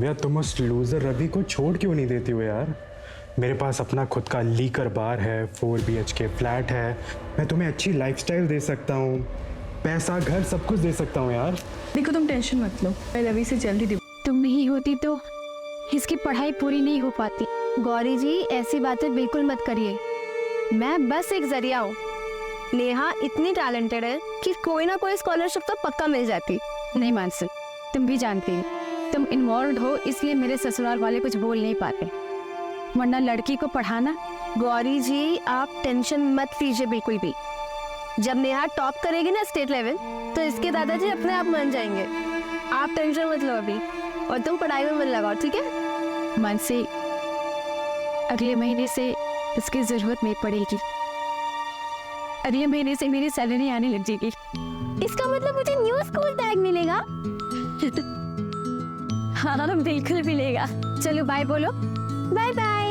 भैया तुम उस लूजर रवि को छोड़ क्यों नहीं देती हो यार। मेरे पास अपना खुद का लीकर बार है, 4 BHK फ्लैट है, मैं तुम्हें अच्छी लाइफस्टाइल दे सकता हूँ, पैसा घर सब कुछ दे सकता हूँ यार। देखो तुम टेंशन मत लो, मैं रवि से जल्दी तुम नहीं होती तो इसकी पढ़ाई पूरी नहीं हो पाती। गौरी जी ऐसी बातें बिल्कुल मत करिए, मैं बस एक जरिया हूँ। नेहा इतनी टैलेंटेड है कि कोई ना कोई स्कॉलरशिप तो पक्का मिल जाती। नहीं मानसी, तुम भी जानती हो तुम इन्वॉल्व हो, इसलिए मेरे ससुराल वाले कुछ बोल नहीं पाते, वरना लड़की को पढ़ाना। गौरी जी आप टेंशन मत लीजिए बिल्कुल भी। जब नेहा टॉप करेगी ना स्टेट लेवल तो इसके दादाजी अपने आप मान जाएंगे। आप टेंशन मत लो अभी, और तुम पढ़ाई में मन लगाओ, ठीक है। मानसी, अगले महीने से इसकी जरूरत नहीं पड़ेगी, अगले महीने से मेरी सैलरी आने लग जाएगी। इसका मतलब मुझे न्यू स्कूल बैग मिलेगा। हाँ बिल्कुल मिलेगा। चलो बाय बोलो। Bye bye.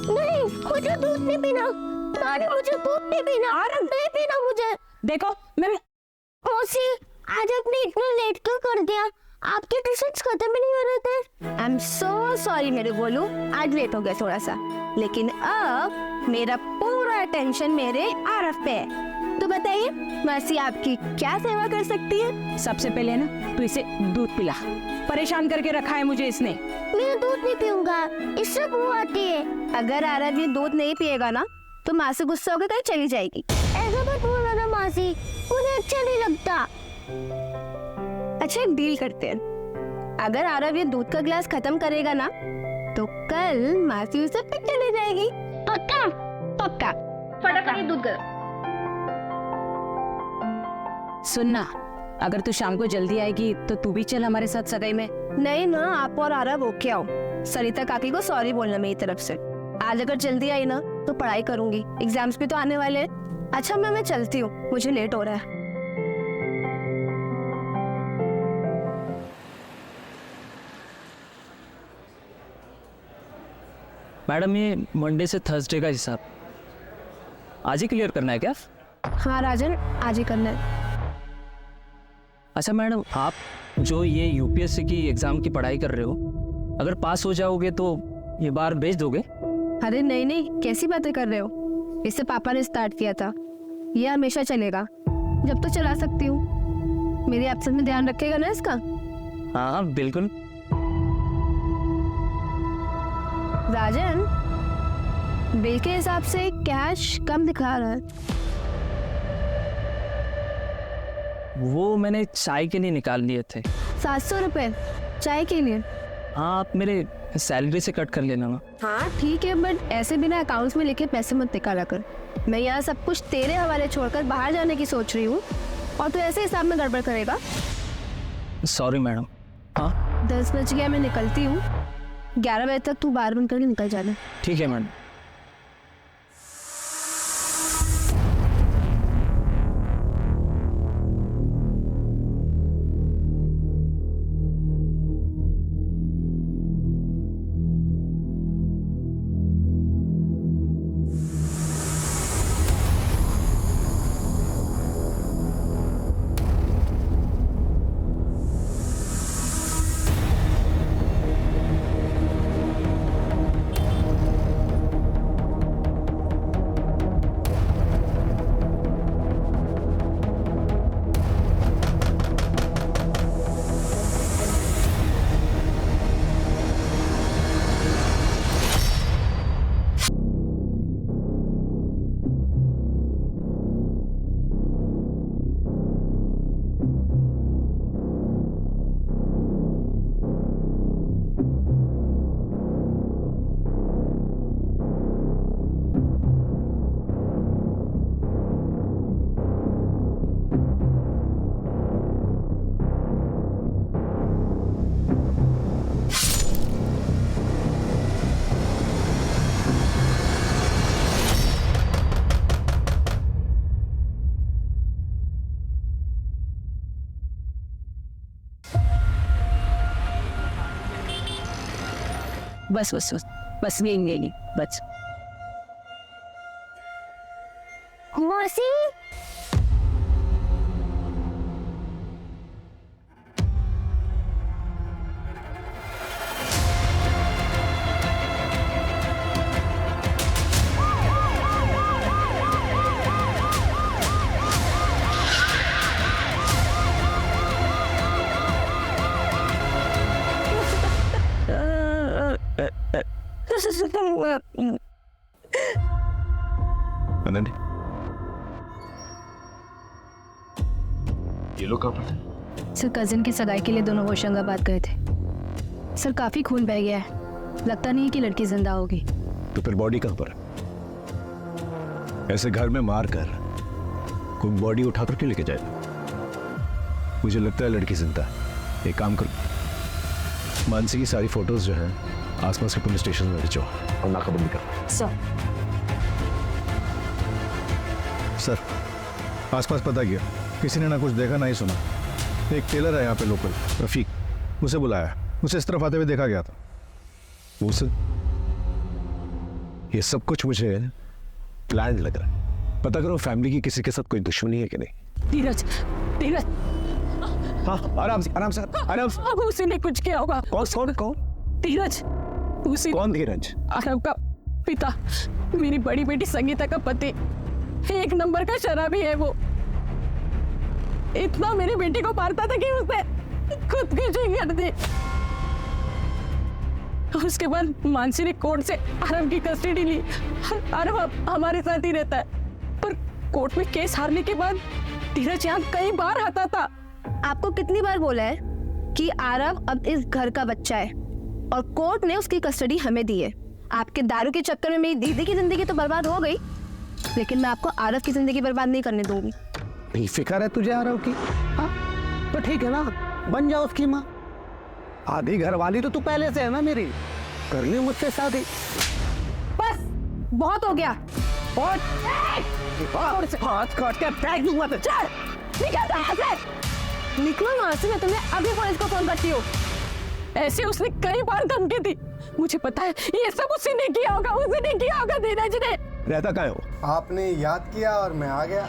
नहीं मुझे दूध नहीं पीना, मुझे दूध नहीं पीना, नहीं पीना मुझे। देखो मैं मौसी आज आपने इतना लेट क्यों कर दिया? आपके ट्यूशन्स खत्म ही नहीं हो रहे थे। आई एम सो सॉरी मेरे बोलू, आज लेट हो गया थोड़ा सा, लेकिन अब मेरा पूरा अटेंशन मेरे आरफ पे है। तो बताइए मौसी आपकी क्या सेवा कर सकती है? सबसे पहले ना तू इसे दूध पिला, परेशान करके रखा है मुझे इसने। मैं दूध नहीं पीऊंगा, इससे बू आती है। अगर आरव ये दूध नहीं पिएगा ना तो माँ से गुस्सा होकर कहीं चली जाएगी। ऐसा मत बोलो ना मासी, मुझे अच्छा नहीं लगता। अच्छा एक डील करते हैं, अगर आरव ये दूध का गिलास खत्म करेगा ना तो कल मासी उसे पिट ले जाएगी। पक्का पक्का। फटाफट दूध गर्म। सुनना, अगर तू शाम को जल्दी आएगी तो तू भी चल हमारे साथ सगाई में। नहीं ना, आप और आरव ओके आओ। सरिता काकी को सॉरी बोलना मेरी तरफ से। आज अगर जल्दी आई ना तो पढ़ाई करूंगी, एग्जाम्स भी तो आने वाले हैं। अच्छा मैं चलती हूँ, मुझे लेट हो रहा है। मैडम ये मंडे से थर्सडे का हिसाब आज ही क्लियर करना है क्या? हाँ राजन, आज ही करना है। अच्छा मैडम, आप जो ये यूपीएससी की एग्ज़ाम की पढ़ाई कर रहे हो, अगर पास हो जाओगे तो ये बार भेज दोगे? अरे नहीं नहीं, कैसी बातें कर रहे हो? इससे पापा ने स्टार्ट किया था, ये हमेशा चलेगा जब तो चला सकती हूँ। मेरी एब्सेंस में ध्यान रखेगा ना इसका? हाँ बिल्कुल। राजन, बिल के हिसाब से कैश कम दिखा रहा है। वो मैंने चाय के लिए निकाल लिए थे। 700 रुपए चाय के लिए? हाँ आप मेरे सैलरी से कट कर लेना ना। हाँ ठीक है, बट ऐसे बिना अकाउंट्स में लिखे पैसे मत निकाला कर। मैं यहाँ सब कुछ तेरे हवाले छोड़कर बाहर जाने की सोच रही हूँ और तू ऐसे हिसाब में गड़बड़ करेगा। Sorry madam. हाँ 10 बज गया, मैं निकलती हूँ। 11 बजे तक तू बाहर बंद करके निकल जाना। ठीक है मैडम। बस बस बस बस यही बस। मौसी अनन्या, ये लोग कहाँ पर थे? सर कजिन की सगाई के लिए दोनों होशंगाबाद गए थे। सर काफी खून बह गया है, लगता नहीं है कि लड़की जिंदा होगी। तो फिर बॉडी कहाँ पर है? ऐसे घर में मार कर कोई बॉडी उठा कर क्यों लेके जाएगा? मुझे लगता है लड़की जिंदा है। एक काम करो, मानसी की सारी फोटोज जो है आसपास के पुलिस स्टेशन में भेजो और नाकाबंदी करो। सर आसपास पता किया, किसी ने ना कुछ देखा ना ही सुना। एक टेलर है यहाँ पे लोकल, रफीक, उसे बुलाया, उसे इस तरफ आते हुए देखा गया था। उसे ये सब कुछ मुझे प्लान लग रहा है। पता करो फैमिली की किसी के साथ कोई दुश्मनी है कि नहीं। धीरज, धीरज, हाँ, आराम से आराम से आराम से। अब उसी ने कुछ किया होगा। कौन कौन? धीरज, उसी कौन धीरज? अरब का पिता, मेरी बड़ी बेटी संगीता का पति, एक नंबर का शराबी है वो। इतना मेरी बेटी को मारता था कि उसने खुदकुशी कर दी। उसके बाद मानसी ने कोर्ट से अरब की कस्टडी ली। अरब अब हमारे साथ ही रहता है, पर कोर्ट में केस हारने के बाद धीरज यहाँ कई बार आता था। आपको कितनी बार बोला है कि आरव अब इस घर का बच्चा है और कोर्ट ने उसकी कस्टडी हमें दी है। आपके दारू के चक्कर में मेरी दीदी की जिंदगी तो बर्बाद हो गई, लेकिन मैं आपको आरव की जिंदगी बर्बाद नहीं करने दूंगी। नहीं फिक्र है तुझे आरव की? हाँ तो ठीक है ना, बन जाओ उसकी माँ। आधी घरवाली तो तू पहले से है ना मेरी, करनी मुझसे शादी। बस बहुत हो गया। हाथ काट के फेंक दूंगा तो चल निकल यहाँ से, निकलो यहाँ से, मैं तुम्हें अभी पुलिस को फोन करती हूँ। ऐसे उसने कई बार धमकी दी। मुझे पता है ये सब उसी ने किया होगा, उसी ने किया होगा धीरज ने। रहता कहाँ है वो? आपने याद किया और मैं आ गया।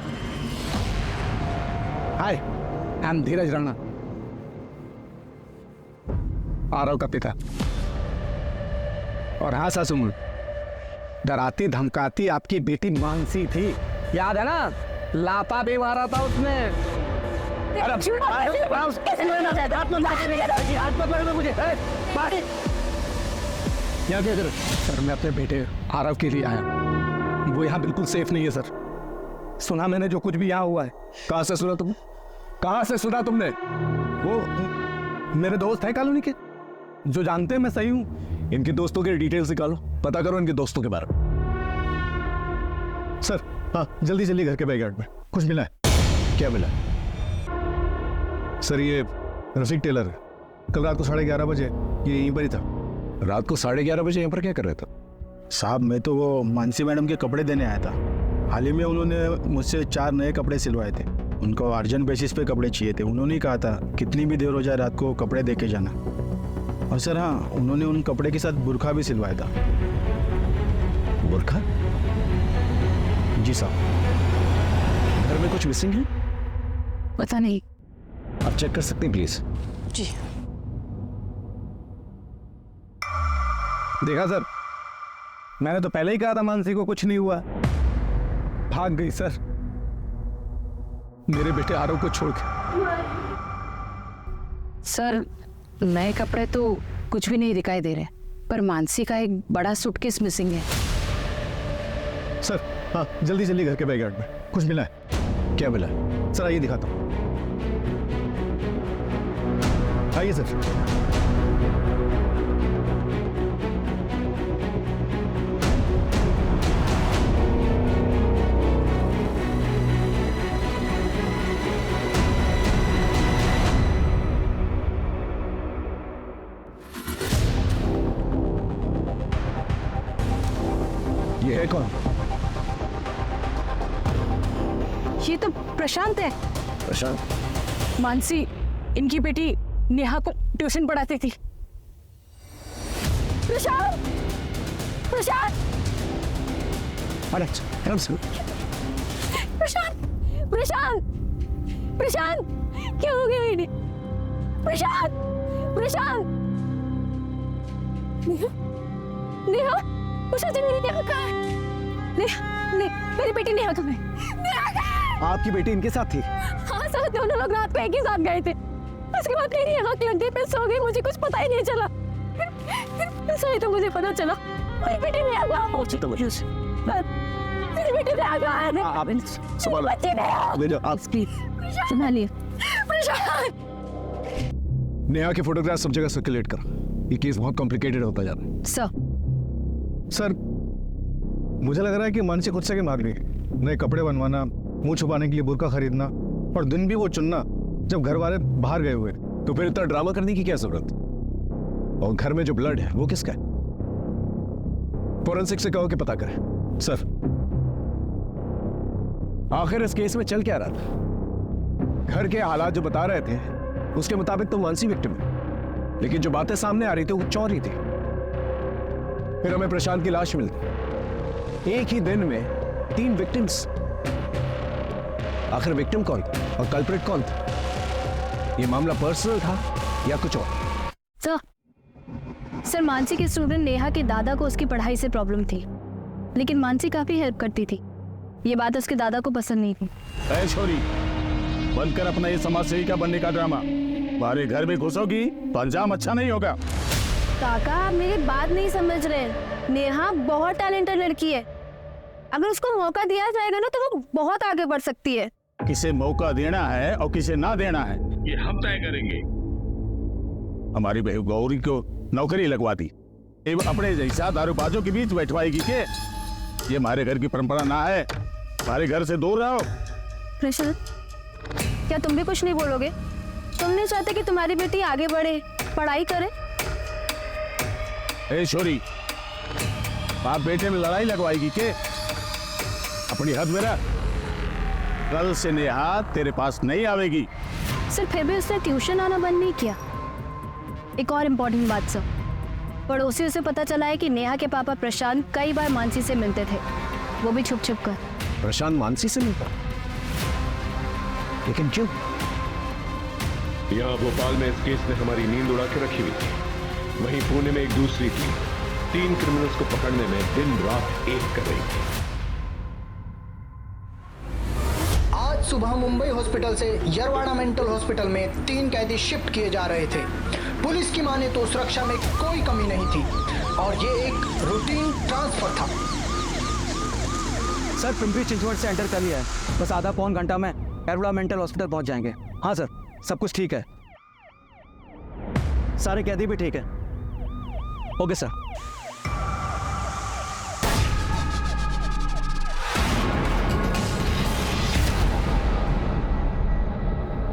हाय, आई एम धीरज राणा, आरव का पिता। और हाँ सासू, डराती धमकाती आपकी बेटी मानसी थी, याद है ना? लापा भी मारा था उसने। यहाँ क्या कर? सर मैं अपने बेटे आरव के लिए आया, वो यहाँ बिल्कुल सेफ नहीं है सर। सुना मैंने जो कुछ भी यहाँ हुआ है। कहाँ से सुना तुमने? कहाँ से सुना तुमने? वो मेरे दोस्त हैं कॉलोनी के, जो जानते हैं मैं सही हूँ। इनके दोस्तों के डिटेल्स निकालो, पता करो इनके दोस्तों के बारे में। सर हाँ, जल्दी जल्दी घर के बैकयार्ड में कुछ मिला है। क्या मिला? सर ये रफीक टेलर है, कल रात को 11:30 बजे ये यहीं पर ही था। रात को 11:30 बजे यहाँ पर क्या कर रहा था? साहब मैं तो वो मानसी मैडम के कपड़े देने आया था। हाल ही में उन्होंने मुझसे 4 नए कपड़े सिलवाए थे, उनको अर्जेंट बेसिस पे कपड़े चाहिए थे। उन्होंने कहा था कितनी भी देर हो जाए रात को कपड़े दे के जाना। और सर हाँ, उन्होंने उन कपड़े के साथ बुर्खा भी सिलवाया था। बुर्खा? जी साहब। घर में कुछ मिसिंग है? पता नहीं। आप चेक कर सकते हैं प्लीज? जी। देखा सर, मैंने तो पहले ही कहा था मानसी को कुछ नहीं हुआ। भाग गई सर, मेरे बेटे आरव को छोड़ के। सर नए कपड़े तो कुछ भी नहीं दिखाई दे रहे, पर मानसी का एक बड़ा सूटकेस मिसिंग है। सर हाँ, जल्दी जल्दी घर के बैकयार्ड में कुछ मिला है। क्या मिला? सर आइए दिखाता हूँ, आइए सर। ये है कौन? ये तो प्रशांत है। प्रशांत? मानसी इनकी बेटी नेहा को ट्यूशन पढ़ाती थी। प्रशांत, प्रशांत, प्रशांत, प्रशांत, प्रशांत, क्या हो गया इन्हें? प्रशांत, प्रशांत, नेहा, नेहा, प्रशांत मेरी नेहा कहाँ है? नेहा, मेरी बेटी नेहा कहाँ है? नेहा कहाँ है? आपकी बेटी इनके साथ थी? हाँ सर, दोनों लोग रात को एक ही साथ गए थे। उसके बाद मेरी यहाँ की हड्डी पे सो गई, मुझे कुछ पता ही नहीं चला। सही तो मुझे पता चला मेरे बेटे ने आगा पहुंची तो मुझे मेरे बेटे ने आगा है ना आप बच्चे ने आप संभालिए। नेहा के फोटोग्राफ सब जगह सर्कुलेट कर, ये केस बहुत कॉम्प्लिकेटेड होता जा रहा है। सर मुझे लग रहा है कि मानसी खुद से के मार रही है। नए कपड़े बनवाना, मुंह छुपाने के लिए बुर्का खरीदना, और दिन भी वो चुनना जब घर वाले बाहर गए हुए, तो फिर इतना ड्रामा करने की क्या जरूरत? और घर में जो ब्लड है वो किसका है? फोरेंसिक से कहो कि पता करें। सर आखिर इस केस में चल क्या रहा था? घर के हालात जो बता रहे थे उसके मुताबिक तो मानसी विक्टिम है, लेकिन जो बातें सामने आ रही थी वो चोरी थी। फिर हमें प्रशांत की लाश मिलती, एक ही दिन में 3 विक्टिम्स। आखिर विक्टिम कौन था और कल्प्रिट कौन था? ये मामला पर्सनल था या कुछ और? सर मानसी के स्टूडेंट नेहा के दादा को उसकी पढ़ाई से प्रॉब्लम थी, लेकिन मानसी काफी हेल्प करती थी। ये बात उसके दादा को पसंद नहीं थी। ऐ छोरी, बंद कर अपना ये समाज सेविका बनने का ड्रामा। हमारे घर में घुसोगी तो अंजाम अच्छा नहीं होगा। काका आप मेरी बात नहीं समझ रहे। नेहा बहुत टैलेंटेड लड़की है, अगर उसको मौका दिया जाएगा ना तो वो बहुत आगे बढ़ सकती है। किसे मौका देना है और किसे ना देना है ये हम तय करेंगे। हमारी बहू गौरी को नौकरी लगवा दी, एवं अपने जैसा दारूबाजों के बीच बैठवाएगी के? ये हमारे घर की परंपरा ना है। हमारे घर से दूर रहो। प्रशांत, क्या तुम भी कुछ नहीं बोलोगे? तुम नहीं चाहते कि तुम्हारी बेटी आगे बढ़े, पढ़ाई करे? ए छोरी, बाप बेटे में लड़ाई लगवाएगी के? अपनी हद में रह। कल से नेहा तेरे पास नहीं आवेगी। सर फिर भी उसने ट्यूशन आना बंद नहीं किया। एक और इम्पोर्टेंट बात सर, पड़ोसियों से पता चला है कि नेहा के पापा प्रशांत कई बार मानसी से मिलते थे, वो भी छुप छुप कर। प्रशांत मानसी से मिलता, लेकिन क्यों? यहाँ भोपाल में इस केस ने हमारी नींद उड़ा के रखी हुई थी, वहीं पुणे में एक दूसरी थी 3 क्रिमिनल्स को पकड़ने में दिन रात एक कर रही थी। आज सुबह मुंबई हॉस्पिटल से यरवाड़ा मेंटल हॉस्पिटल में 3 कैदी शिफ्ट किए जा रहे थे। पुलिस की माने तो सुरक्षा में कोई कमी नहीं थी और ये एक रूटीन ट्रांसफर था। सर पिंपरी चिंचवड से एंटर कर लिया है, बस आधा पौन घंटा में यरवाड़ा मेंटल हॉस्पिटल पहुंच जाएंगे। हाँ सर, सब कुछ ठीक है, सारे कैदी भी ठीक है। Okay sir.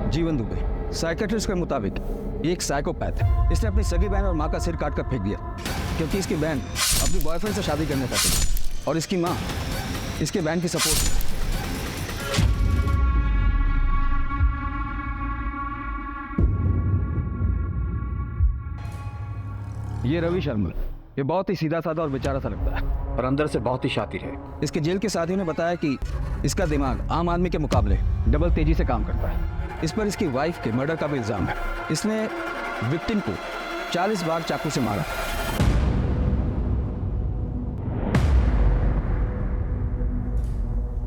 जीवन दुबे साइकेट्रिस्ट के मुताबिक ये एक साइकोपैथ है। इसने अपनी सगी बहन और माँ का सिर काट कर फेंक दिया, क्योंकि इसकी बहन अपनी बॉयफ्रेंड से शादी करना चाहती है और इसकी माँ इसके बहन की सपोर्ट। ये रवि शर्मा, ये बहुत ही सीधा साधा और बेचारा सा लगता है, और अंदर से बहुत ही शातिर है। इसके जेल के साथियों ने बताया कि इसका दिमाग आम आदमी के मुकाबले डबल तेजी से काम करता है। इस पर इसकी वाइफ के मर्डर का भी इल्जाम है। इसने विक्टिम को 40 बार चाकू से मारा।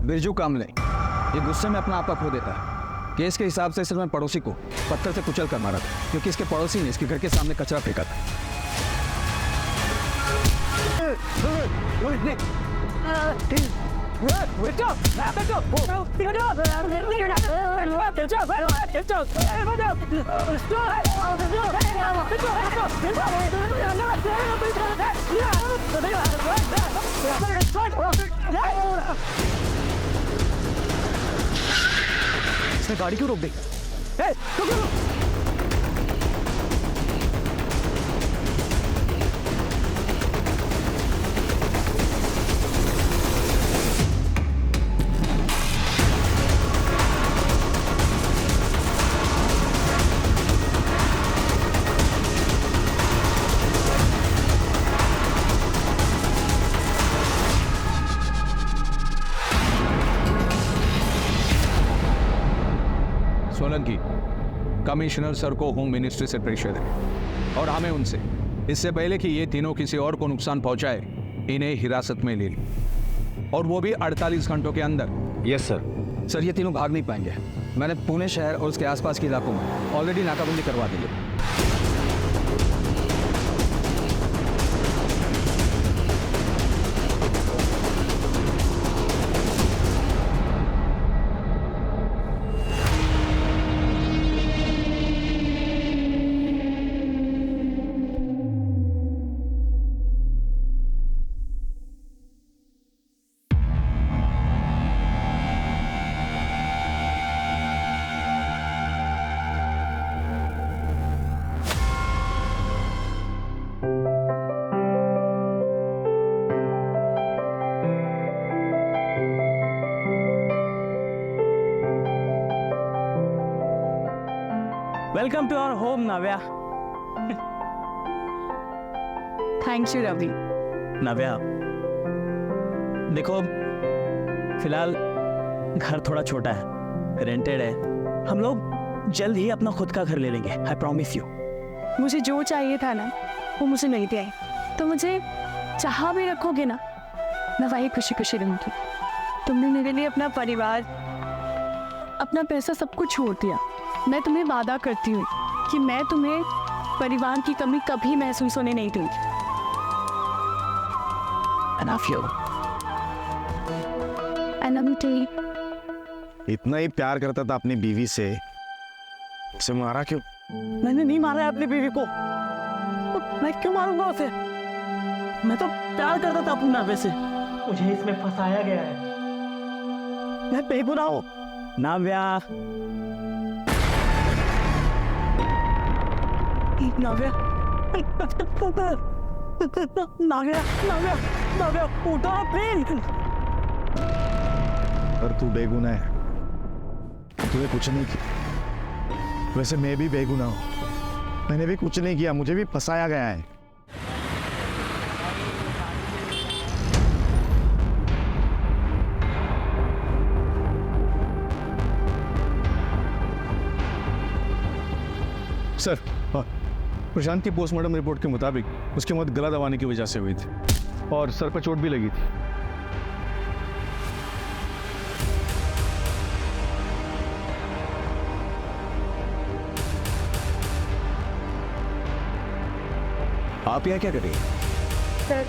बिरजू कामले ये गुस्से में अपना आपा खो देता है। केस के हिसाब से इसने पड़ोसी को पत्थर से कुचल कर मारा था, क्योंकि इसके पड़ोसी ने इसके घर के सामने कचरा फेंका था। इसने गाड़ी क्यों रोक दी? सोलंकी, कमिश्नर सर को होम मिनिस्ट्री से प्रेशर है और हमें उनसे इससे पहले कि ये तीनों किसी और को नुकसान पहुंचाए इन्हें हिरासत में ले ली, और वो भी 48 घंटों के अंदर। Yes sir. सर ये तीनों भाग नहीं पाएंगे। मैंने पुणे शहर और उसके आसपास के इलाकों में ऑलरेडी नाकाबंदी करवा दी है। Welcome to our home Navya. Thanks you Ravi. Navya देखो, फिलहाल घर थोड़ा छोटा है, रेंटेड है। हम लोग जल्द ही अपना खुद का घर ले लेंगे, आई प्रॉमिस यू। मुझे जो चाहिए था ना वो मुझे मिल गया है, तो मुझे जहाँ भी रखोगे ना मैं वही खुशी खुशी रहूंगी। तुमने मेरे लिए अपना परिवार, अपना पैसा सब कुछ छोड़ दिया। मैं तुम्हें वादा करती हूँ कि मैं तुम्हें परिवार की कमी कभी महसूस होने नहीं दूंगी। I love you. I love you too. इतना ही प्यार करता था अपनी बीवी से, उसे मारा क्यों? मैंने नहीं मारा है अपनी बीवी को, मैं क्यों मारूंगा उसे? मैं तो प्यार करता था अपनी नावे से, मुझे इसमें फंसाया गया है। मैं बेगुनाह हूं। नाव्या, नाव्या, नाव्या, नाव्या, नाव्या, उठो प्लीज। और तू बेगुनाह है, तूने कुछ नहीं किया। वैसे मैं भी बेगुनाह हूं, मैंने भी कुछ नहीं किया, मुझे भी फंसाया गया है। सर, प्रशांत की पोस्टमार्टम रिपोर्ट के मुताबिक उसकी मौत गला दबाने की वजह से हुई थी और सर पर चोट भी लगी थी। आप यहाँ क्या कर रही हैं? सर,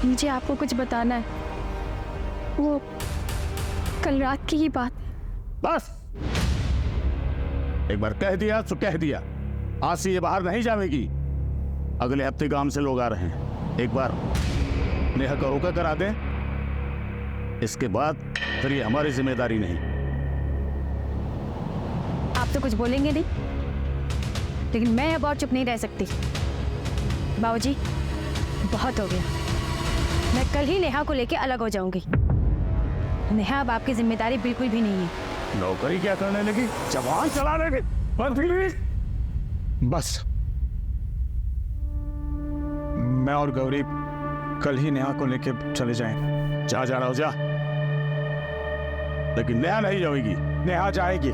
मुझे आपको कुछ बताना है। वो कल रात की ही बात। बस एक बार कह दिया तो कह दिया, आज से ये बाहर नहीं जाएगी। अगले हफ्ते गांव से लोग आ रहे हैं, एक बार नेहा का रोका करा दें, इसके बाद फिर ये हमारी जिम्मेदारी नहीं। आप तो कुछ बोलेंगे नहीं, लेकिन मैं अब और चुप नहीं रह सकती। बाबूजी, बहुत हो गया। मैं कल ही नेहा को लेके अलग हो जाऊंगी। नेहा अब आपकी जिम्मेदारी बिल्कुल भी नहीं है। नौकरी क्या करने लगी, जवान चलाने लगी। बस मैं और गौरी कल ही नेहा को लेके चले जाएं। जा रहा हो जा, लेकिन नेहा नहीं जाएगी। नेहा जाएगी।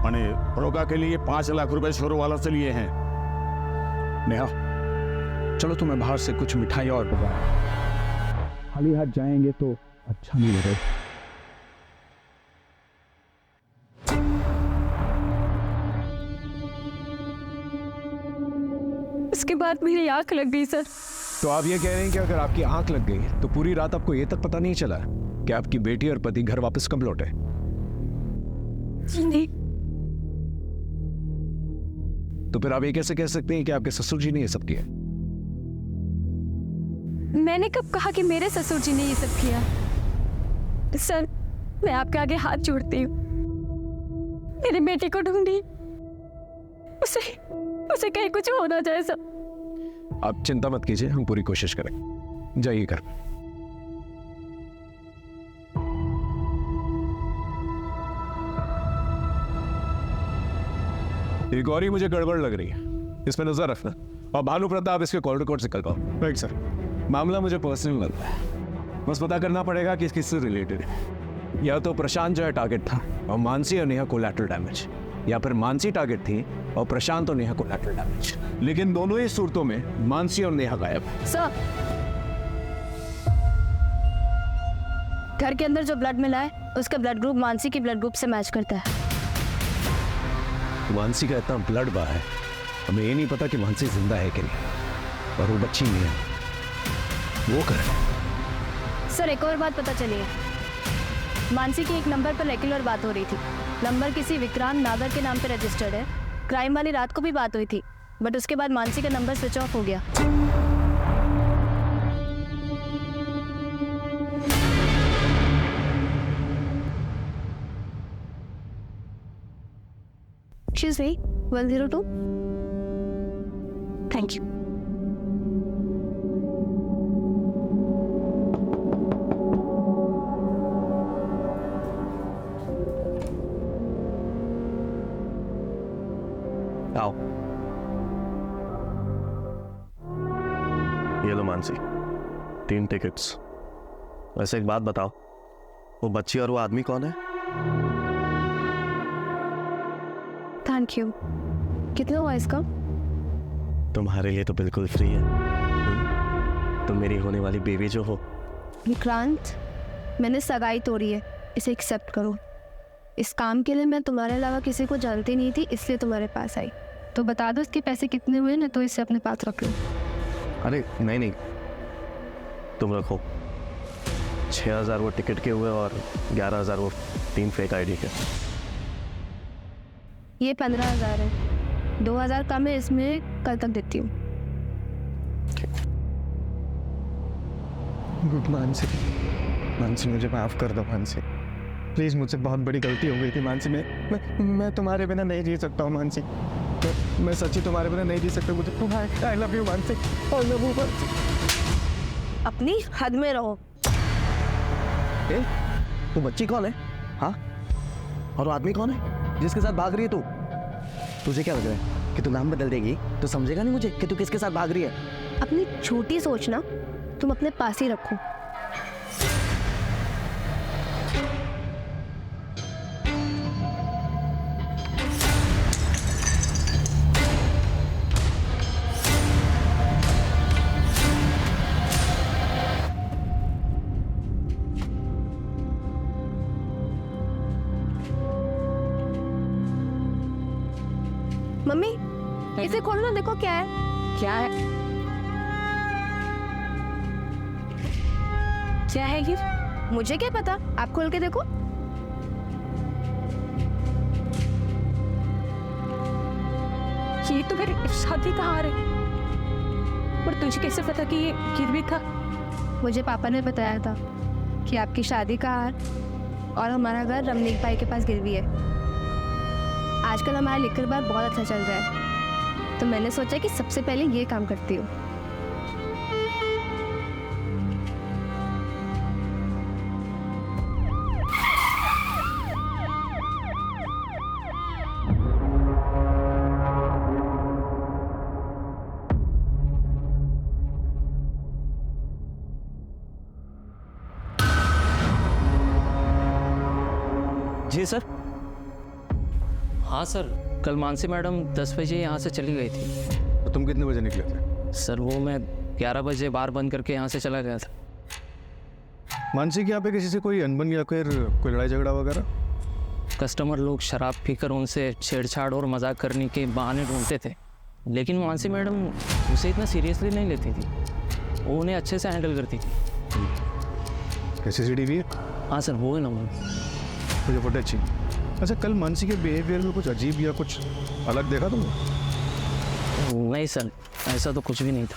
मैंने रोका के लिए 5 लाख रुपए छोरो वाला से लिए हैं। नेहा, चलो तुम्हें बाहर से कुछ मिठाई और खाली हाथ जाएंगे तो अच्छा नहीं लगेगा। उसके बाद मेरी आंख लग गई सर। तो आप ये कह रहे हैं कि अगर आपकी आंख लग गई तो पूरी रात आपको ये तक पता नहीं चला कि आपकी बेटी और पति घर वापस कब लौटे? जी नहीं। तो फिर आप ये कैसे कह सकते हैं कि आपके ससुर जी ने ये सब किया? मैंने कब कहा कि मेरे ससुर जी ने ये सब किया? सर, मैं आपके आगे हाथ जोड़ती हूँ, मेरी बेटी को ढूंढिए, उसे कहीं कुछ हो ना जाए सर। आप चिंता मत कीजिए, हम पूरी कोशिश करेंगे। जाइए घर। ये गौरी मुझे गड़बड़ लग रही है, इसमें नजर रखना। और भानु प्रताप इसके कॉल रिकॉर्ड से करवाओ। Right sir. मामला मुझे पर्सनल लगता है, बस पता करना पड़ेगा कि किससे रिलेटेड है। या तो प्रशांत जो है टारगेट था और मानसी और नेहा कोलैटरल डैमेज, या फिर मानसी टारगेट थी और प्रशांत और नेहा कोलैटरल डैमेज। लेकिन दोनों ही सूरतों में मानसी और नेहा गायब है। सर, घर के अंदर जो ब्लड मिला है उसका ब्लड ग्रुप मानसी के ब्लड ग्रुप से मैच करता है। मानसी का इतना ब्लड बहा है, हमें ये नहीं पता कि मानसी जिंदा है कि नहीं, और वो बच्ची नहीं है, वो करे। सर, एक और बात पता चली है। मानसी के एक नंबर पर रेगुलर बात हो रही थी। नंबर किसी विक्रांत नागर के नाम पे रजिस्टर्ड है। क्राइम वाली रात को भी बात हुई थी, बट उसके बाद मानसी का नंबर स्विच ऑफ हो गया। Excuse me, 102? Thank you. ये लो मानसी, 3 टिकट्स। वैसे एक बात बताओ, वो बच्ची और वो आदमी कौन है? Thank you. कितना हुआ इसका? तुम्हारे लिए तो बिल्कुल फ्री है। तुम मेरी होने वाली बेबी जो हो। विक्रांत, मैंने सगाई तोड़ी है, इसे एक्सेप्ट करो। इस काम के लिए मैं तुम्हारे अलावा किसी को जानती नहीं थी, इसलिए तुम्हारे पास आई। तो बता दो इसके पैसे कितने हुए ना, तो इसे अपने पास रख लो। अरे नहीं, तुम रखो। 6,000 वो टिकट के हुए और 11,000 वो 3 फेक आईडी के। ये 15,000 है, 2,000 कम है, इसमें कल तक देती हूँ। मानसी मुझे माफ़ कर दो मानसी, प्लीज़। मुझसे बहुत बड़ी गलती हो गई थी मानसी। मैं तुम्हारे बिना नहीं जी सकता हूँ मानसी। मैं सच्ची तुम्हारे बिना नहीं जी सकता। मुझे I love you Mansi, I love you Mansi. अपनी हद में रहो। ए, तू बच्ची कौन है? हाँ, और वो आदमी कौन है जिसके साथ भाग रही है तू? तुझे क्या लग रहा है कि तू नाम बदल देगी तो समझेगा नहीं मुझे कि तू किसके साथ भाग रही है? अपनी छोटी सोच ना तुम अपने पास ही रखो। मम्मी, इसे खोलो ना, देखो क्या है। क्या है? क्या है ये? मुझे क्या पता, आप खोल के देखो। ये तो मेरी शादी का हार है। पर तुझे कैसे पता कि ये गिरवी था? मुझे पापा ने बताया था कि आपकी शादी का हार और हमारा घर रमनीक भाई के पास गिरवी है। आजकल हमारा लिकर बार बहुत अच्छा चल रहा है, तो मैंने सोचा कि सबसे पहले ये काम करती हूँ। जी सर। हाँ सर, कल मानसी मैडम 10 बजे यहाँ से चली गई थी। तो तुम कितने बजे निकले थे? सर वो मैं 11 बजे बार बंद करके यहाँ से चला गया था। मानसी के यहाँ पे किसी से कोई अनबन या फिर कोई लड़ाई झगड़ा वगैरह? कस्टमर लोग शराब पीकर उनसे छेड़छाड़ और मजाक करने के बहाने ढूंढते थे, लेकिन मानसी मैडम उसे इतना सीरियसली नहीं लेती थी। वो उन्हें अच्छे से हैंडल करती थी। CCTV है? हाँ सर, वो है ना। मुझे फुटेज चाहिए। अच्छा, कल मानसी के बिहेवियर में कुछ अजीब या कुछ अलग देखा तुमने? नहीं सर, ऐसा तो कुछ भी नहीं था।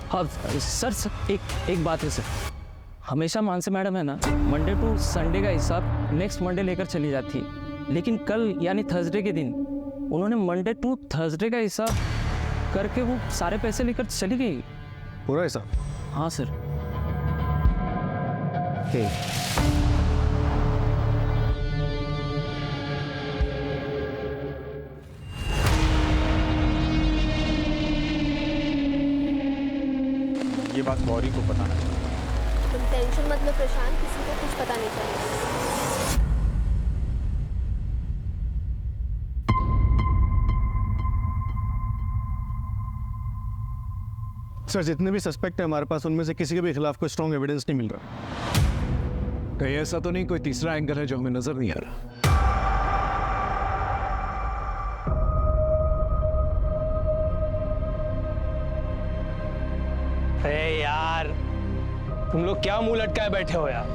हाँ सर, एक बात है सर। हमेशा मानसी मैडम है ना, मंडे टू संडे का हिसाब नेक्स्ट मंडे लेकर चली जाती है, लेकिन कल यानी थर्सडे के दिन उन्होंने मंडे टू थर्सडे का हिसाब करके वो सारे पैसे लेकर चली गई। पूरा हिसाब? हाँ सर। ये बात गौरी को बताना चाहिए। तुम टेंशन मत लो प्रशांत, किसी को कुछ पता नहीं चलेगा। सर, जितने भी सस्पेक्ट है हमारे पास, उनमें से किसी के भी खिलाफ कोई स्ट्रॉन्ग एविडेंस नहीं मिल रहा। कहीं ऐसा तो नहीं कोई तीसरा एंगल है जो हमें नजर नहीं आ रहा? अरे यार, तुम लोग क्या मुंह लटकाए बैठे हो यार?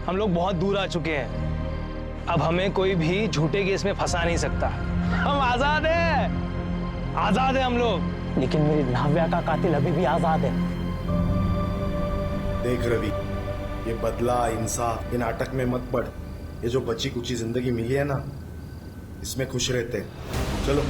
हम लोग बहुत दूर आ चुके हैं। अब हमें कोई भी झूठे केस में फंसा नहीं सकता। हम आजाद हैं, आजाद हैं हम लोग। लेकिन मेरी नाव्या का कातिल अभी भी आजाद है। देख रवि, ये बदला इंसाफ ये नाटक में मत पड़। ये जो बची कुची जिंदगी मिली है ना, इसमें खुश रहते हैं। चलो।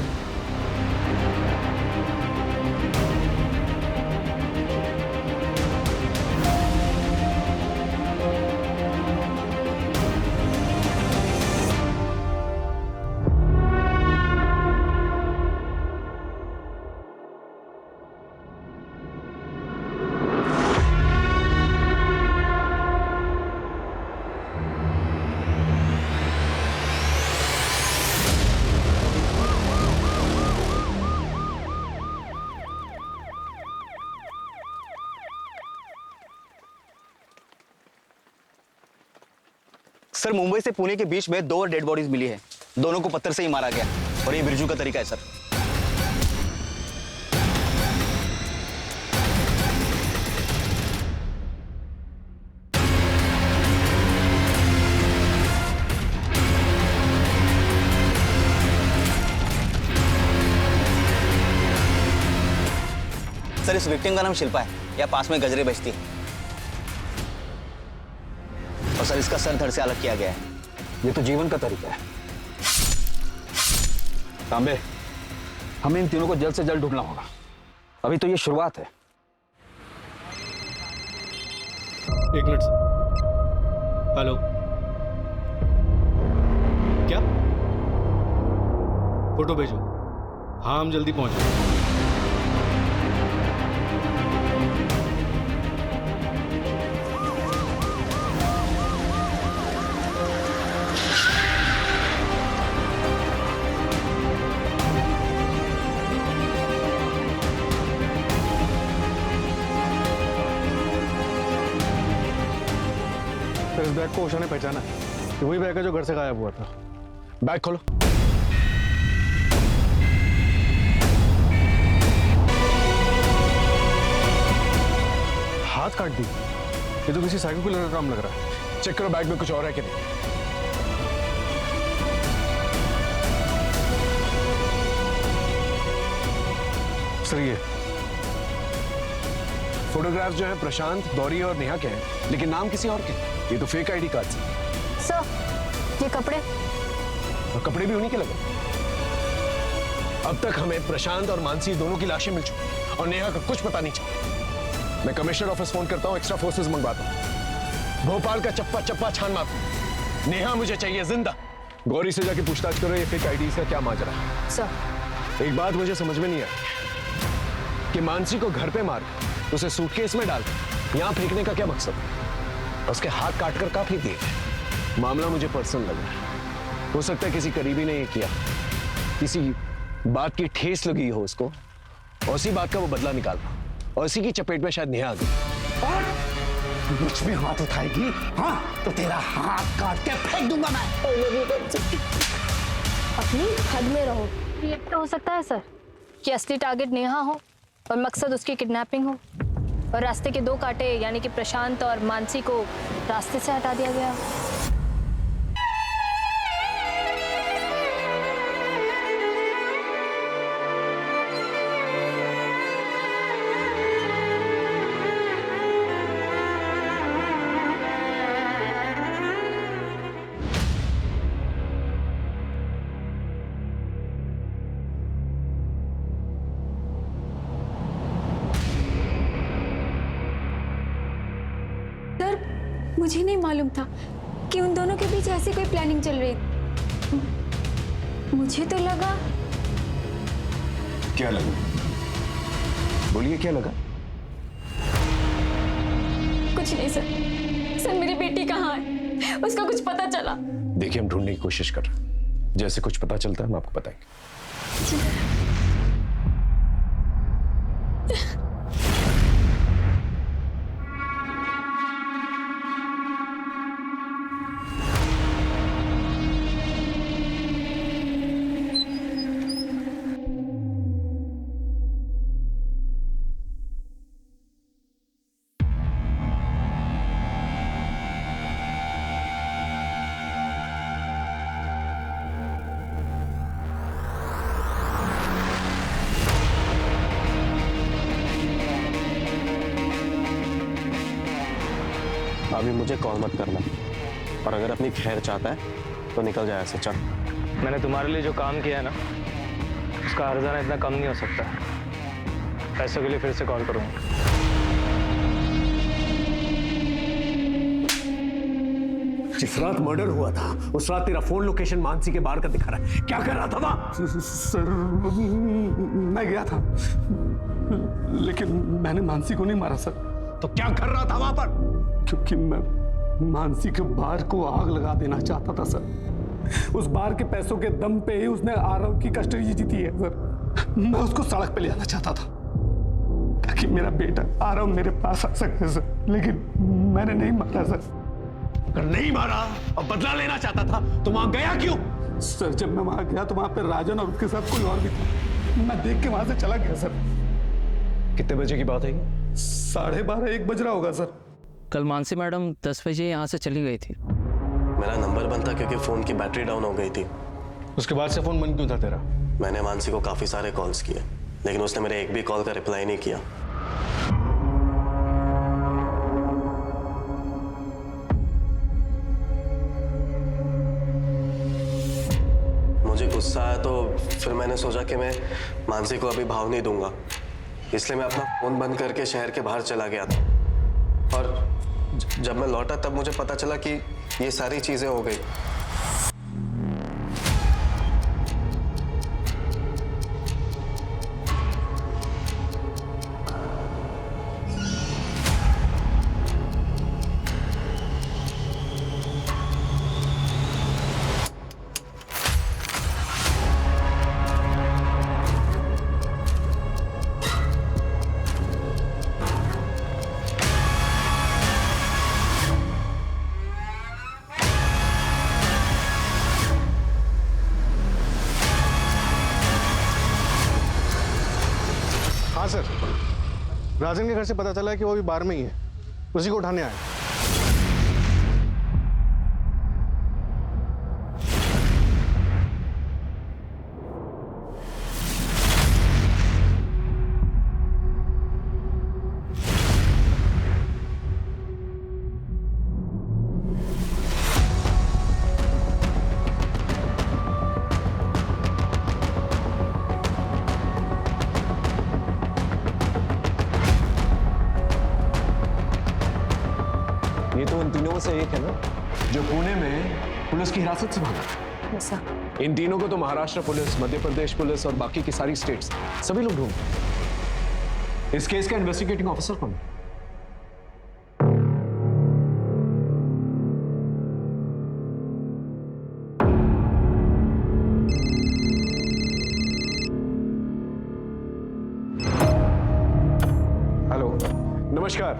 सर मुंबई से पुणे के बीच में 2 और डेड बॉडीज मिली है। दोनों को पत्थर से ही मारा गया और ये बिरजू का तरीका है सर। सर इस विक्टिम का नाम शिल्पा है, या पास में गजरे बेचती है। और सर इसका सर धड़ से अलग किया गया है। ये तो जीवन का तरीका है। तांबे, हमें इन तीनों को जल्द से जल्द ढूंढना होगा। अभी तो ये शुरुआत है। एक मिनट सर। हेलो, क्या फोटो भेजो? हाँ हम जल्दी पहुंचे। इस बैग को ओशा ने पहचाना कि वही बैग है जो घर से गायब हुआ था। बैग खोलो। हाथ काट दी। ये तो किसी साइको किलर का काम लग रहा है। चेक करो बैग में कुछ और है कि नहीं। सर ये फोटोग्राफ्स जो है प्रशांत, गौरी और नेहा के हैं, लेकिन नाम किसी और के। ये तो फेक आईडी कार्ड है। सर ये कपड़े, और कपड़े भी उन्हीं के लगे। अब तक हमें प्रशांत और मानसी दोनों की लाशें मिल चुकी और नेहा का कुछ पता नहीं चला। मैं कमिश्नर ऑफिस फोन करता हूँ, एक्स्ट्रा फोर्सेस मंगवाता हूँ। भोपाल का चप्पा चप्पा छान मारता। नेहा मुझे चाहिए जिंदा। गौरी से जाके पूछताछ करो ये फेक आईडी का क्या माजरा है। सर एक बात मुझे समझ में नहीं आई कि मानसी को घर पे मार उसे सूटकेस में डाल यहां फेंकने का क्या मकसद है? उसके हाथ काटकर कहां फेंक दिए? मामला मुझे पर्सनल लग रहा है। हो सकता है किसी करीबी ने ये किया, किसी बात की ठेस लगी हो उसको और उसी बात का वो बदला निकाल रहा और इसी की चपेट में शायद नेहा आ गई। मुझ में हाथ उठाएगी हाँ तो तेरा हाथ काट के फेंक दूंगा मैं। अपनी हद में रहो। ये तो हो सकता है सर कि असली टारगेट नेहा हो और मकसद उसकी किडनैपिंग हो और रास्ते के 2 कांटे यानी कि प्रशांत और मानसी को रास्ते से हटा दिया गया। मुझे नहीं मालूम था कि उन दोनों के बीच ऐसी कोई प्लानिंग चल रही। मुझे तो लगा। क्या लगा? बोलिए क्या लगा? कुछ नहीं सर। सर मेरी बेटी कहाँ है? उसका कुछ पता चला? देखिए हम ढूंढने की कोशिश कर रहे हैं। जैसे कुछ पता चलता है हम आपको बताएंगे। अभी मुझे कॉल मत करना और अगर अपनी खैर चाहता है तो निकल जाए ऐसे। चल मैंने तुम्हारे लिए जो काम किया है ना उसका हर्जाना इतना कम नहीं हो सकता। पैसों के लिए फिर से कॉल करूंगा। जिस रात मर्डर हुआ था उस रात तेरा फोन लोकेशन मानसी के बाहर का दिखा रहा है। क्या कर रहा था वहां? सर मैं गया था लेकिन मैंने मानसी को नहीं मारा सर। तो क्या कर रहा था वहां पर? क्योंकि मैं मानसी के बार को आग लगा देना चाहता था सर। उस बार के पैसों के दम पे ही उसने आरव की कस्टडी जीती है सर। मैं उसको सड़क पे ले आना चाहता था ताकि मेरा बेटा आरव मेरे पास आ सके सर, लेकिन मैंने नहीं मारा सर। अगर नहीं मारा और बदला लेना चाहता था तो वहां गया क्यों? सर जब मैं वहां गया तो वहां पे राजन और उसके साथ कोई और भी था। मैं देख के वहां से चला गया सर। कितने बजे की बात है? 12:30 1 बज रहा होगा सर। कल मानसी मैडम 10 बजे यहाँ से चली गई थी। मेरा नंबर बंद था क्योंकि फोन की बैटरी डाउन हो गई थी। उसके बाद से फोन बंद क्यों था तेरा? मैंने मानसी को काफी सारे कॉल्स किए लेकिन उसने मेरे एक भी कॉल का रिप्लाई नहीं किया। मुझे गुस्सा आया तो फिर मैंने सोचा कि मैं मानसी को अभी भाव नहीं दूंगा, इसलिए मैं अपना फोन बंद करके शहर के बाहर चला गया था। और जब मैं लौटा तब मुझे पता चला कि ये सारी चीजें हो गई। हाँ सर, राजन के घर से पता चला है कि वो अभी बार में ही है, उसी को उठाने आए। ये तो उन तीनों में से एक है ना जो पुणे में पुलिस की हिरासत से भागा। ऐसा? इन तीनों को तो महाराष्ट्र पुलिस, मध्य प्रदेश पुलिस और बाकी की सारी स्टेट्स सभी लोग ढूंढ। इस केस का इन्वेस्टिगेटिंग ऑफिसर कौन है? हेलो, नमस्कार,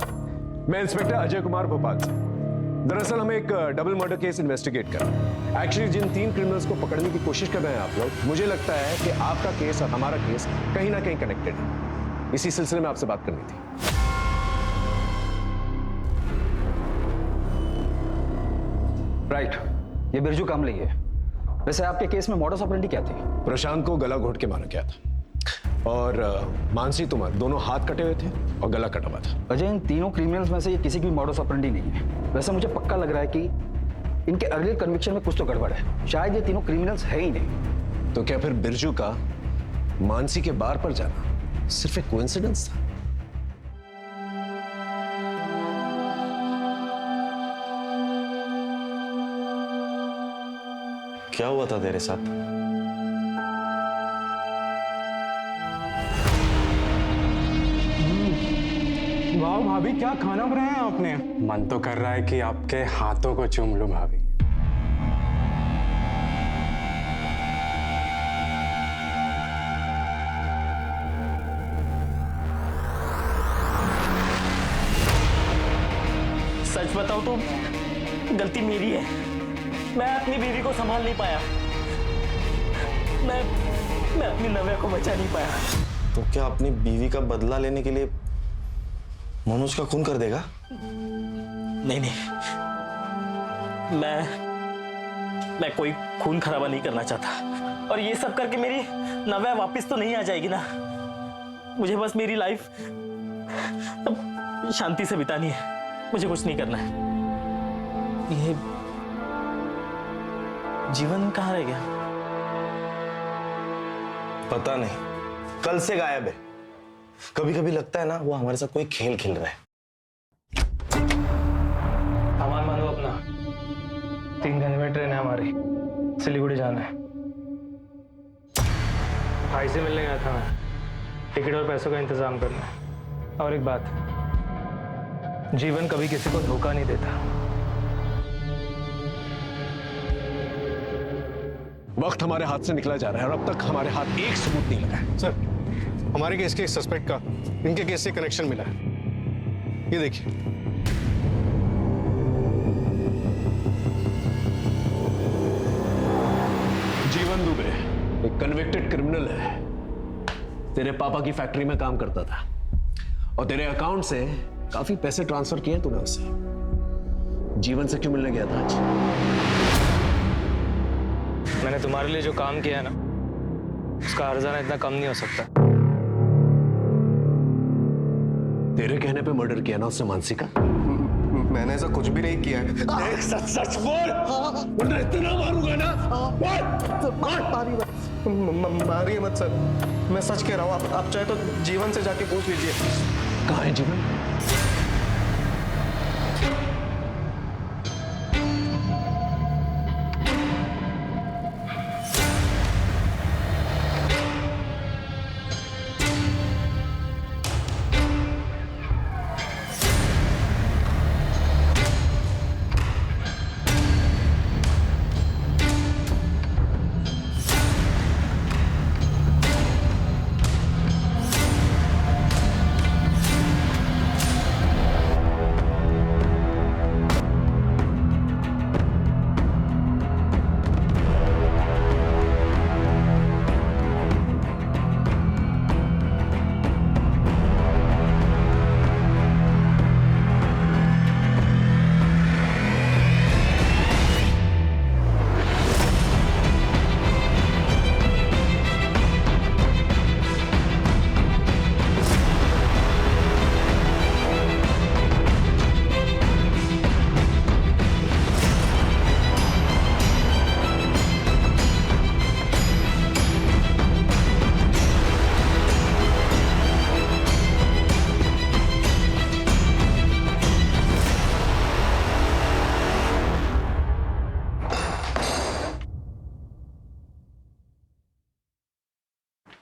मैं इंस्पेक्टर अजय कुमार भोपाल से। दरअसल हम एक डबल मर्डर केस इन्वेस्टिगेट कर रहे हैं। एक्चुअली जिन 3 क्रिमिनल्स को पकड़ने की कोशिश कर रहे हैं आप लोग, मुझे लगता है कि आपका केस और हमारा केस कहीं ना कहीं कनेक्टेड है। इसी सिलसिले में आपसे बात करनी थी। राइट, ये बिरजू कामले है। वैसे आपके केस में मॉडस ऑपरेंडी क्या थी? प्रशांत को गला घोट के मारा गया था और मानसी तुमर दोनों हाथ कटे हुए थे और गला कटा हुआ था। अजय, इन तीनों क्रिमिनल्स में से ये किसी की भी मॉडस ऑपरेंडी नहीं है। वैसे मुझे पक्का लग रहा है कि इनके अर्लियर कन्विक्शन में कुछ तो गड़बड़ है। शायद ये तीनों क्रिमिनल्स है ही नहीं। तो क्या फिर बिरजू का मानसी के बार पर जाना सिर्फ एक कोइंसिडेंस था? क्या हुआ था तेरे साथ? वाह भाभी, क्या खाना बनाया है आपने? मन तो कर रहा है कि आपके हाथों को चूम लूं भाभी। सच बताऊं तो गलती मेरी है। मैं अपनी बीवी को संभाल नहीं पाया। मैं अपनी नव्या को बचा नहीं पाया। तो क्या अपनी बीवी का बदला लेने के लिए मनोज का खून कर देगा? नहीं, मैं कोई खून खराबा नहीं करना चाहता। और ये सब करके मेरी नव्या वापस तो नहीं आ जाएगी ना। मुझे बस मेरी लाइफ शांति से बितानी है। मुझे कुछ नहीं करना है। ये जीवन कहाँ रह गया? पता नहीं, कल से गायब है। कभी कभी लगता है ना वो हमारे साथ कोई खेल खेल रहा है। सामान मान लो अपना। 3 घंटे में ट्रेन है हमारी, सिलीगुड़ी जाना है। भाई से मिलने गया था मैं। टिकट और पैसों का इंतजाम करना है। और एक बात, जीवन कभी किसी को धोखा नहीं देता। वक्त हमारे हाथ से निकला जा रहा है और अब तक हमारे हाथ एक सबूत नहीं लगा है। सर, हमारे केस के सस्पेक्ट का इनके केस से कनेक्शन मिला है। ये देखिए। कन्विक्टेड क्रिमिनल है। तेरे पापा की फैक्ट्री में काम करता था और तेरे अकाउंट से काफी पैसे ट्रांसफर किए तूने उससे। जीवन से क्यों मिलने गया था आज? मैंने तुम्हारे लिए जो काम किया है ना, उसका हर्जाना इतना कम नहीं हो सकता। तेरे कहने पे मर्डर किया ना उसने मानसी का? मैंने ऐसा कुछ भी नहीं किया है। सच सच बोल, वरना इतना मारूंगा ना। मारिए मत सर, मैं सच कह रहा हूँ। आप चाहे तो जीवन से जाके पूछ लीजिए। कहाँ है जीवन?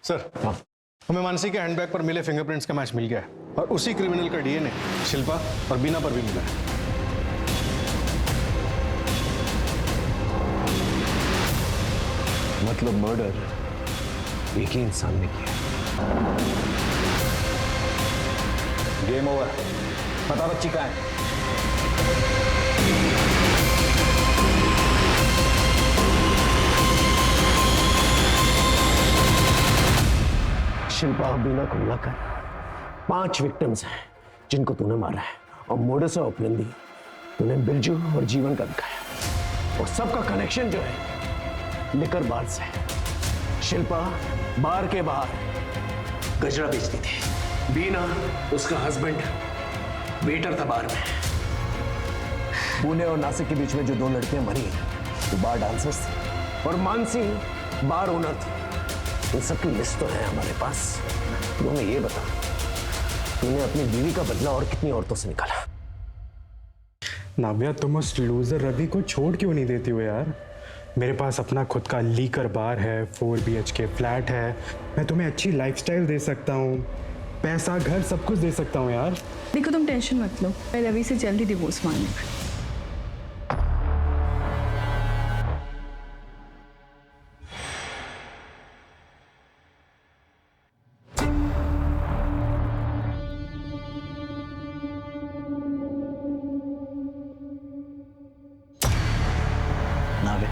सर, हमें मानसी के हैंडबैग पर मिले फिंगरप्रिंट्स का मैच मिल गया है और उसी क्रिमिनल का डीएनए शिल्पा और बीना पर भी मिला है। मतलब मर्डर एक ही इंसान ने किया। Game over. पता बच्ची कहाँ है? शिल्पा और बीना को मिलाकर 5 विक्टिम्स हैं जिनको तूने मारा है और मोडस ऑपरेंडी तूने बिरजू और जीवन का दिखाया और सबका कनेक्शन जो है लिकर बार से है। शिल्पा बार के बाहर गजरा बेचती थी, बीना उसका हस्बैंड वेटर था बार में। पुणे और नासिक के बीच में जो 2 लड़कियां मरी वो बार डांसर्स थी और मानसी बार ओनर थी। इन सबकी लिस्ट तो है हमारे पास। तू हमें ये बता, तूने अपनी बीवी का बदला और कितनी औरतों से निकाला? नाव्या, तुम उस लूजर रवि को छोड़ क्यों नहीं देती हो यार? मेरे पास अपना खुद का लीकर बार है, 4 BHK फ्लैट है, मैं तुम्हें अच्छी लाइफस्टाइल दे सकता हूँ, पैसा घर सब कुछ दे सकता हूँ यार। देखो तुम टेंशन मत लो, मैं रवि से जल्दी डिवोर्स मांगूंगा। नावे,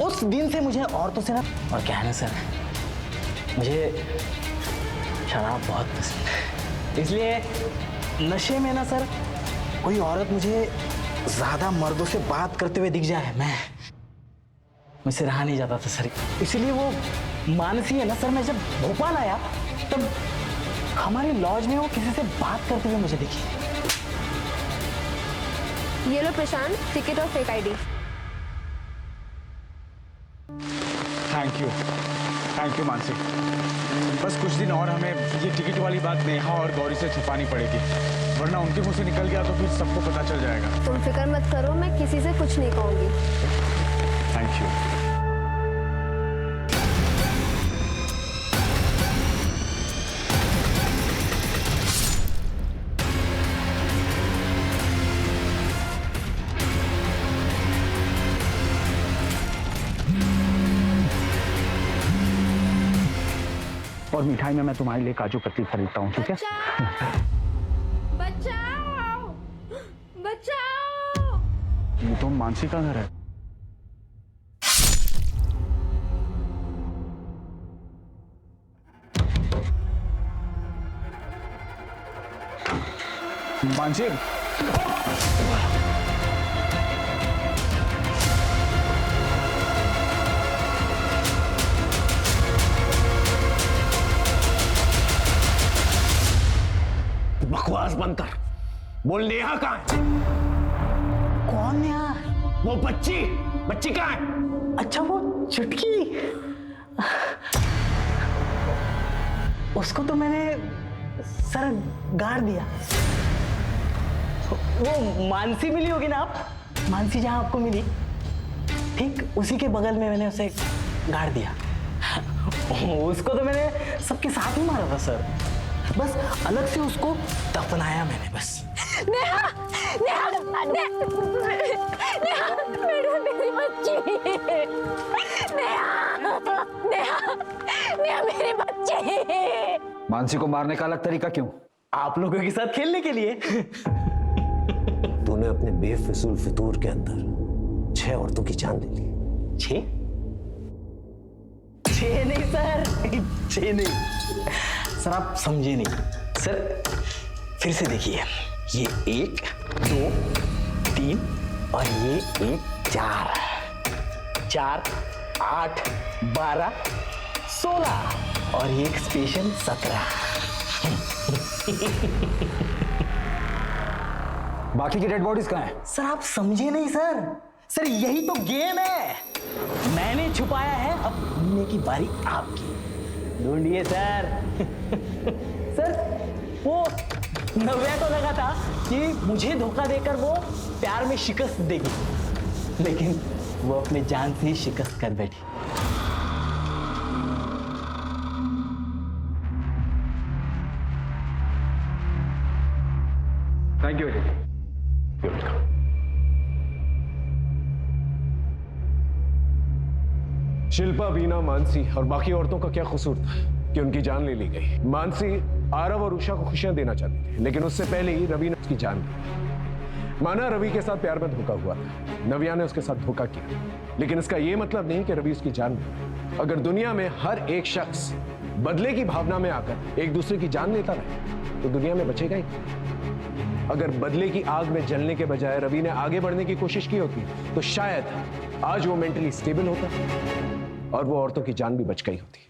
उस दिन से मुझे औरतों से ना, और क्या है ना सर, मुझे शराब बहुत पसंद है। इसलिए नशे में ना सर कोई औरत मुझे ज्यादा मर्दों से बात करते हुए दिख जाए, मुझसे रहा नहीं जाता था सर। इसीलिए वो मानसी है ना सर, मैं जब भोपाल आया तब हमारी लॉज में वो किसी से बात करते हुए मुझे दिखी। ये लो प्रशांत, टिकट और fake ID. Thank you Mansi. बस कुछ दिन और हमें ये टिकट वाली बात नेहा और गौरी से छुपानी पड़ेगी, वरना उनके मुंह से निकल गया तो फिर सबको पता चल जाएगा। तुम फिक्र मत करो, मैं किसी से कुछ नहीं कहूंगी। Thank you. और मिठाई में मैं तुम्हारे लिए काजू कतली खरीदता हूँ, ठीक है? बचाओ बचाओ। ये तो मानसी का घर है। मानसी, बकवास बंद कर। बोल नेहा कहाँ है? कौन यार? वो बच्ची कहाँ है? अच्छा वो चुटकी, उसको तो मैंने सर गाड़ दिया। वो मानसी मिली होगी ना, आप मानसी जहां आपको मिली ठीक उसी के बगल में मैंने उसे गाड़ दिया। उसको तो मैंने सबके साथ ही मारा था सर, बस अलग से उसको दफनाया मैंने बस। नेहा नेहा नेहा मेरी बच्ची, नेहा नेहा नेहा मेरी बच्ची। मानसी को मारने का अलग तरीका क्यों? आप लोगों के साथ खेलने के लिए। तूने अपने बेफिजूल फितूर के अंदर 6 औरतों की जान ले ली। 6 नहीं सर, 6 नहीं सर, आप समझे नहीं सर। फिर से देखिए, ये 1 2 3 और ये 1 4 4 8 12 16 और ये एक स्पेशल 17। बाकी की डेड बॉडीज कहाँ हैं? सर आप समझे नहीं सर यही तो गेम है। मैंने छुपाया है, अब ढूंढने की बारी आपकी। ढूंढिए सर। सर वो नव्या को लगा था कि मुझे धोखा देकर वो प्यार में शिकस्त देगी, लेकिन वो अपने जान से ही शिकस्त कर बैठी। Thank you. शिल्पा, वीना, मानसी और बाकी औरतों का क्या कसूर था कि उनकी जान ले ली गई? मानसी आरव और उषा को खुशियां देना चाहती थी, लेकिन उससे पहले ही रवि ने उसकी जान ली। माना रवि के साथ प्यार में धोखा हुआ था, नव्या ने उसके साथ धोखा किया, लेकिन इसका यह मतलब नहीं कि रवि उसकी जान ले। अगर दुनिया में हर एक शख्स बदले की भावना में आकर एक दूसरे की जान लेता रहे तो दुनिया में बचेगा ही। अगर बदले की आग में जलने के बजाय रवि ने आगे बढ़ने की कोशिश की होती तो शायद आज वो मेंटली स्टेबल होता और वो औरतों की जान भी बच गई होती।